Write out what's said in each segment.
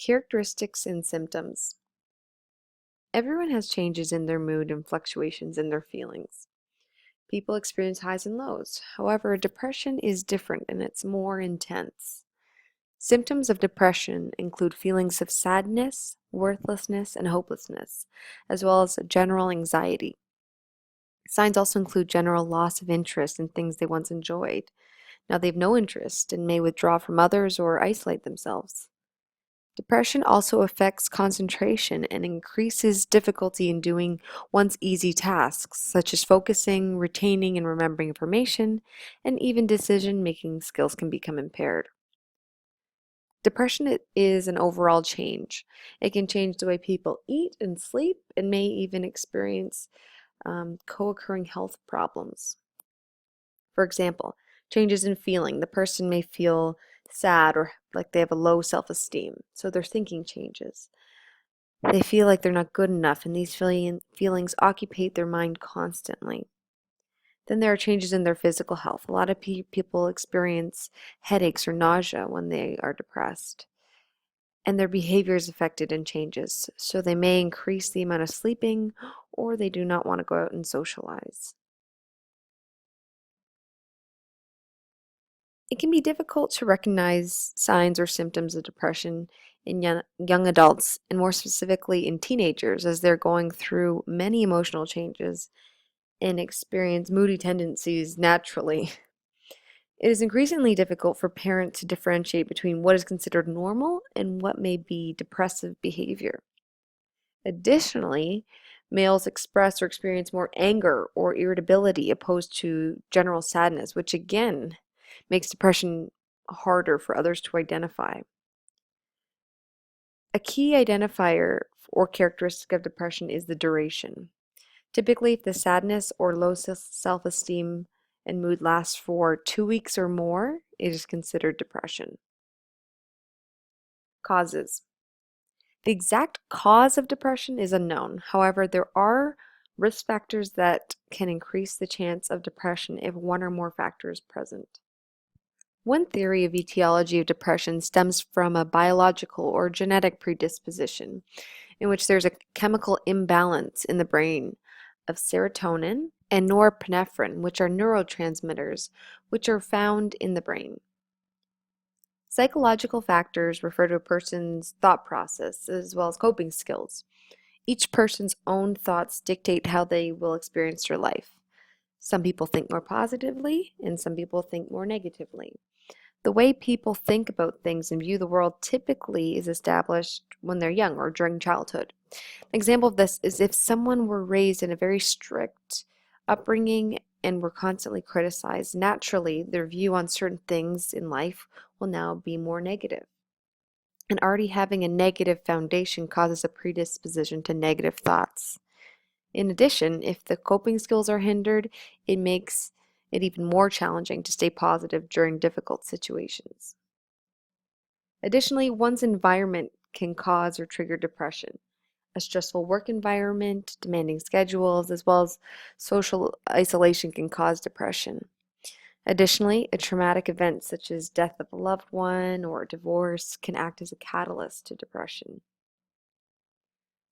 Characteristics and symptoms. Everyone has changes in their mood and fluctuations in their feelings. People experience highs and lows. However, depression is different and it's more intense. Symptoms of depression include feelings of sadness, worthlessness, and hopelessness, as well as general anxiety. Signs also include general loss of interest in things they once enjoyed. Now they have no interest and may withdraw from others or isolate themselves. Depression also affects concentration and increases difficulty in doing one's easy tasks, such as focusing, retaining, and remembering information, and even decision-making skills can become impaired. Depression is an overall change. It can change the way people eat and sleep and may even experience co-occurring health problems. For example, changes in feeling. The person may feel sad or like they have a low self-esteem, so their thinking changes. They feel like they're not good enough, and these feelings occupy their mind constantly. Then there are changes in their physical health. A lot of people experience headaches or nausea when they are depressed, and their behavior is affected and changes. So they may increase the amount of sleeping, or they do not want to go out and socialize. It can be difficult to recognize signs or symptoms of depression in young adults, and more specifically in teenagers, as they're going through many emotional changes and experience moody tendencies naturally. It is increasingly difficult for parents to differentiate between what is considered normal and what may be depressive behavior. Additionally, males express or experience more anger or irritability opposed to general sadness, which again makes depression harder for others to identify. A key identifier or characteristic of depression is the duration. Typically, if the sadness or low self-esteem and mood lasts for 2 weeks or more, it is considered depression. Causes. The exact cause of depression is unknown. However, there are risk factors that can increase the chance of depression if one or more factors present. One theory of etiology of depression stems from a biological or genetic predisposition, in which there's a chemical imbalance in the brain of serotonin and norepinephrine, which are neurotransmitters, which are found in the brain. Psychological factors refer to a person's thought process as well as coping skills. Each person's own thoughts dictate how they will experience their life. Some people think more positively, and some people think more negatively. The way people think about things and view the world typically is established when they're young or during childhood. An example of this is if someone were raised in a very strict upbringing and were constantly criticized, naturally their view on certain things in life will now be more negative. And already having a negative foundation causes a predisposition to negative thoughts. In addition, if the coping skills are hindered, it makes it even more challenging to stay positive during difficult situations. Additionally, one's environment can cause or trigger depression. A stressful work environment, demanding schedules, as well as social isolation can cause depression. Additionally, a traumatic event such as death of a loved one or divorce can act as a catalyst to depression.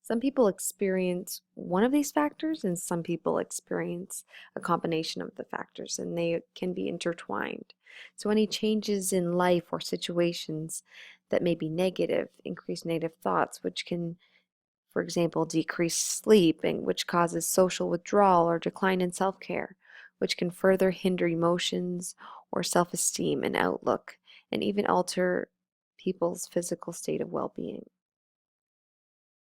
Some people experience one of these factors, and some people experience a combination of the factors, and they can be intertwined. So any changes in life or situations that may be negative, increase negative thoughts, which can, for example, decrease sleep, and which causes social withdrawal or decline in self-care, which can further hinder emotions or self-esteem and outlook, and even alter people's physical state of well-being.